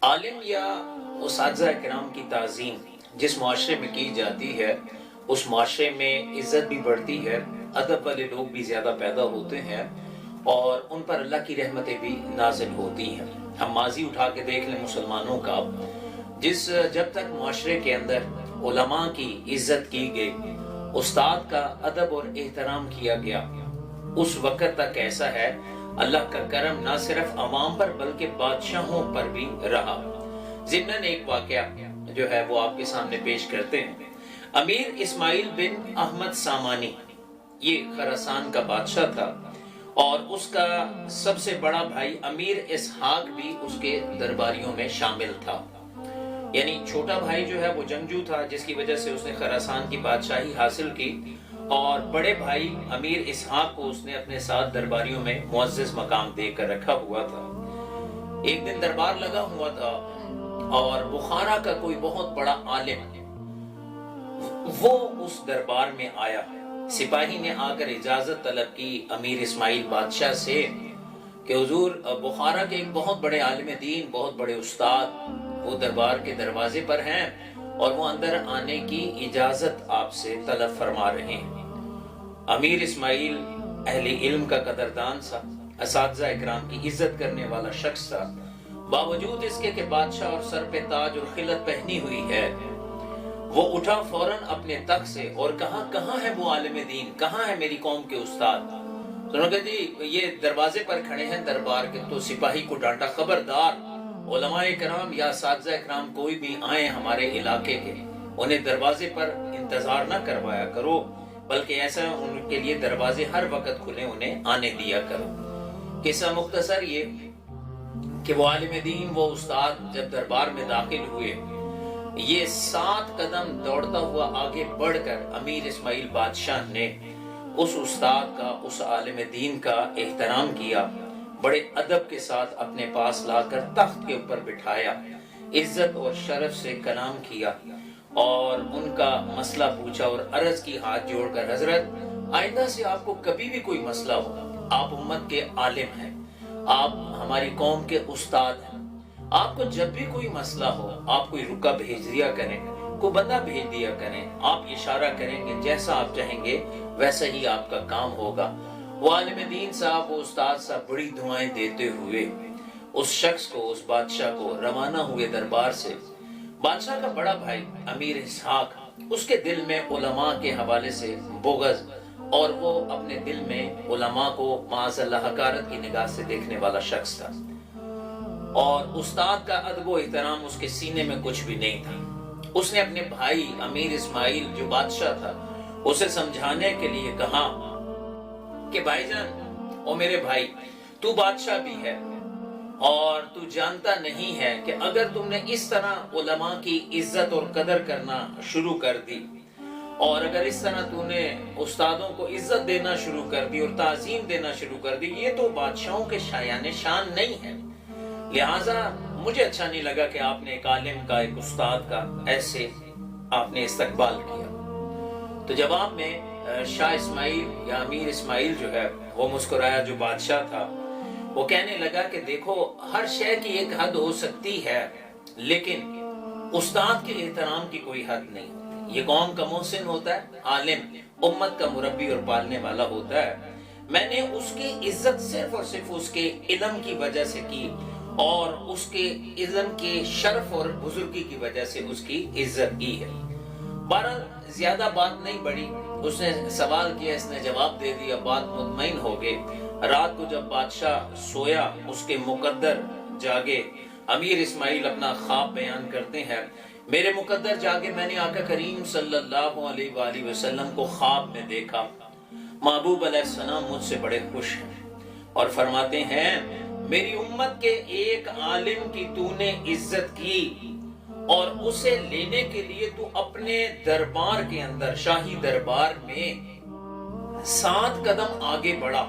عالم یا اساتذہ کرام کی تعظیم جس معاشرے میں کی جاتی ہے اس معاشرے میں عزت بھی بڑھتی ہے، ادب والے لوگ بھی زیادہ پیدا ہوتے ہیں اور ان پر اللہ کی رحمتیں بھی نازل ہوتی ہیں۔ ہم ماضی اٹھا کے دیکھ لیں مسلمانوں کا، جب تک معاشرے کے اندر علماء کی عزت کی گئی، استاد کا ادب اور احترام کیا گیا، اس وقت تک ایسا ہے اللہ کا کرم نہ صرف عوام پر بلکہ بادشاہوں پر بھی رہا۔ ضمناً ایک واقعہ جو ہے وہ آپ کے سامنے پیش کرتے ہیں۔ امیر اسماعیل بن احمد سامانی یہ خراسان کا بادشاہ تھا اور اس کا سب سے بڑا بھائی امیر اسحاق بھی اس کے درباریوں میں شامل تھا۔ یعنی چھوٹا بھائی جو ہے وہ جنگجو تھا جس کی وجہ سے اس نے خراسان کی بادشاہی حاصل کی، اور بڑے بھائی امیر اسحاق کو اس نے اپنے ساتھ درباریوں میں معزز مقام دے کر رکھا ہوا تھا۔ ایک دن دربار لگا ہوا تھا اور بخارا کا کوئی بہت بڑا عالم وہ اس دربار میں آیا۔ سپاہی نے آ کر اجازت طلب کی امیر اسماعیل بادشاہ سے کہ حضور، بخارا کے ایک بہت بڑے عالم دین، بہت بڑے استاد وہ دربار کے دروازے پر ہیں اور وہ اندر آنے کی اجازت آپ سے طلب فرما رہے ہیں۔ امیر اسماعیل اہل علم کا قدردان تھا، اساتذہ اکرام کی عزت کرنے والا شخص تھا۔ باوجود اس کے کہ بادشاہ اور سر پہ تاج اور خلعت پہنی ہوئی ہے، وہ اٹھا فوراً اپنے تخت سے اور کہا، کہاں ہے وہ عالم دین، کہاں ہے میری قوم کے استاد؟ انہوں نے کہا جی یہ دروازے پر کھڑے ہیں دربار کے۔ تو سپاہی کو ڈانٹا، خبردار علماء کرام یا اساتذہ اکرام کوئی بھی آئیں ہمارے علاقے کے، انہیں دروازے پر انتظار نہ کروایا کرو، بلکہ ایسا ان کے لیے دروازے ہر وقت کھلے، انہیں آنے دیا کرو۔ قصہ مختصر یہ کہ وہ عالم دین، وہ استاد جب دربار میں داخل ہوئے، یہ 7 قدم دوڑتا ہوا آگے بڑھ کر امیر اسماعیل بادشاہ نے اس استاد کا، اس عالم دین کا احترام کیا، بڑے ادب کے ساتھ اپنے پاس لا کر تخت کے اوپر بٹھایا، عزت اور شرف سے کلام کیا اور ان کا مسئلہ پوچھا اور عرض کی ہاتھ جوڑ کر، حضرت آئندہ سے آپ کو کبھی بھی کوئی مسئلہ ہو، آپ امت کے عالم ہیں، آپ ہماری قوم کے استاد ہیں، آپ کو جب بھی کوئی مسئلہ ہو آپ کوئی رکا بھیج دیا کریں، کوئی بندہ بھیج دیا کریں، آپ اشارہ کریں گے، جیسا آپ چاہیں گے ویسا ہی آپ کا کام ہوگا۔ وہ عالم دین صاحب، وہ استاد صاحب بڑی دعائیں دیتے ہوئے اس شخص کو، اس بادشاہ کو روانہ ہوئے دربار سے۔ بادشاہ کا بڑا بھائی امیر اسحاق، اس کے دل میں علماء کے حوالے سے بغض، اور وہ اپنے دل میں علماء کو معاذ اللہ حقارت کی نگاہ سے دیکھنے والا شخص تھا، اور استاد کا ادب و احترام اس کے سینے میں کچھ بھی نہیں تھا۔ اس نے اپنے بھائی امیر اسماعیل جو بادشاہ تھا اسے سمجھانے کے لیے کہا کہ بھائی جان، او میرے بھائی، تو بادشاہ بھی ہے اور تو جانتا نہیں ہے کہ اگر تم نے اس طرح علماء کی عزت اور قدر کرنا شروع کر دی، اور اگر اس طرح تو نے استادوں کو عزت دینا شروع کر دی اور تعظیم دینا شروع کر دی، یہ تو بادشاہوں کے شایان شان نہیں ہے، لہٰذا مجھے اچھا نہیں لگا کہ آپ نے ایک عالم کا، ایک استاد کا ایسے آپ نے استقبال کیا۔ تو جواب میں شاہ اسماعیل یا امیر اسماعیل جو ہے وہ مسکرایا، جو بادشاہ تھا وہ کہنے لگا کہ دیکھو، ہر شے کی ایک حد ہو سکتی ہے لیکن استاد کے احترام کی کوئی حد نہیں ہوتی۔ یہ قوم کا محسن ہوتا ہے، عالم امت کا مربی اور پالنے والا ہوتا ہے۔ میں نے اس کی عزت صرف اور صرف اس کے علم کی وجہ سے کی اور اس کے علم کے شرف اور بزرگی کی وجہ سے اس کی عزت کی ہے۔ بہرحال زیادہ بات نہیں بڑھی، اس نے سوال کیا، اس نے جواب دے دیا، بات مطمئن ہو گئے۔ رات کو جب بادشاہ سویا، اس کے مقدر جاگے۔ امیر اسماعیل اپنا خواب بیان کرتے ہیں، میرے مقدر جاگے، میں نے آقا کریم صلی اللہ علیہ وآلہ وسلم کو خواب میں دیکھا، محبوب علیہ السلام مجھ سے بڑے خوش ہیں اور فرماتے ہیں میری امت کے ایک عالم کی تو نے عزت کی اور اسے لینے کے لیے تو اپنے دربار کے اندر، شاہی دربار میں 7 قدم آگے بڑھا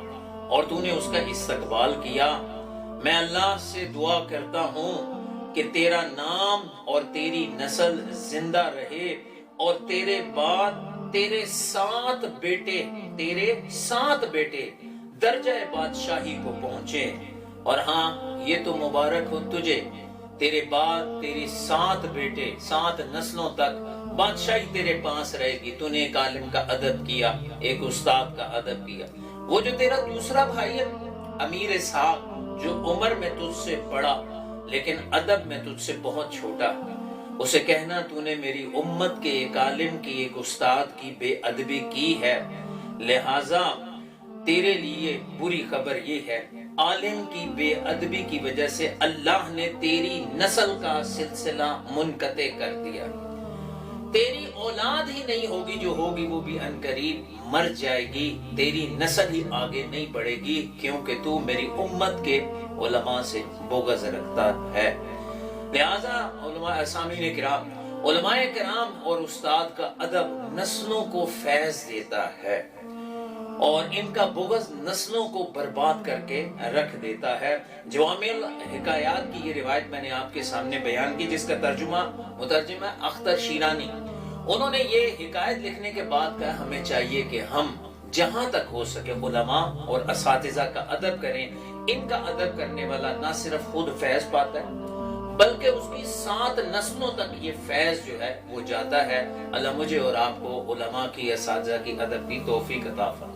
اور تو نے اس کا استقبال کیا۔ میں اللہ سے دعا کرتا ہوں کہ تیرا نام اور تیری نسل زندہ رہے اور تیرے بعد تیرے 7 بیٹے درجہ بادشاہی کو پہنچے، اور ہاں یہ تو مبارک ہو تجھے، تیرے بعد تیری 7 بیٹے 7 نسلوں تک بادشاہی تیرے پاس رہے گی. تو نے ایک عالم کا ادب کیا, ایک استاد کا ادب کیا. وہ جو تیرا دوسرا بھائی ہے امیر اسحاق, جو عمر میں تجھ سے بڑا لیکن ادب میں تجھ سے بہت چھوٹا, اسے کہنا تو نے میری امت کے ایک عالم کی, ایک استاد کی بے ادبی کی ہے, لہٰذا تیرے لیے بری خبر یہ ہے, عالم کی بے ادبی کی وجہ سے اللہ نے تیری نسل کا سلسلہ منقطع کر دیا. تیری اولاد ہی نہیں ہوگی, جو ہوگی وہ بھی عنقریب مر جائے گی. تیری نسل ہی آگے نہیں بڑھے گی کیونکہ تو میری امت کے علماء سے بغض رکھتا ہے. لہذا علماء اسامین کرام, علماء کرام اور استاد کا ادب نسلوں کو فیض دیتا ہے اور ان کا بغض نسلوں کو برباد کر کے رکھ دیتا ہے. جوامع الحکایات کی یہ روایت میں نے آپ کے سامنے بیان کی, جس کا مترجم ہے اختر شیرانی. انہوں نے یہ حکایت لکھنے کے بعد کہا ہمیں چاہیے کہ ہم جہاں تک ہو سکے علماء اور اساتذہ کا ادب کریں. ان کا ادب کرنے والا نہ صرف خود فیض پاتا ہے بلکہ اس کی 7 نسلوں تک یہ فیض جو ہے وہ جاتا ہے. اللہ مجھے اور آپ کو علماء کی, اساتذہ کی ادب کی توفیق عطا فرمائے.